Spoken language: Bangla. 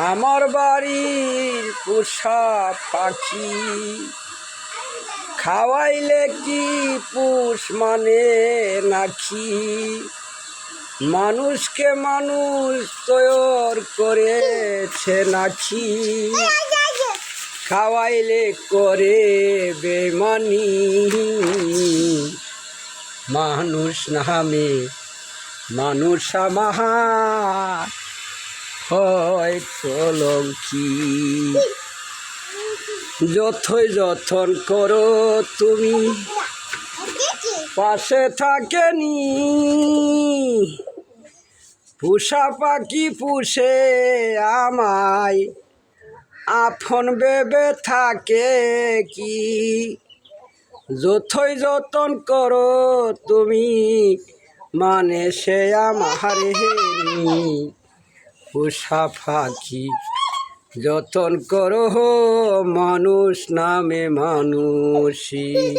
আমার বাড়ির পোষা পাখি খাওয়াইলে কি পুষ মানে নাকি? মানুষকে মানুষ তৈরি করেছে নাকি? খাওয়াইলে করে বেমানি। মানুষ নামে মানুষ আমার হয় কলঙ্কি। যতই যতন করো তুমি পাশে থাকেনি। পোষা পাখি পুষে আমায় আপন ভেবে থাকে কি? যতই যতন করো তুমি মানে সে আমার হেনি। পোষা পাখি যতন করো মানুষ নামে মানুষই।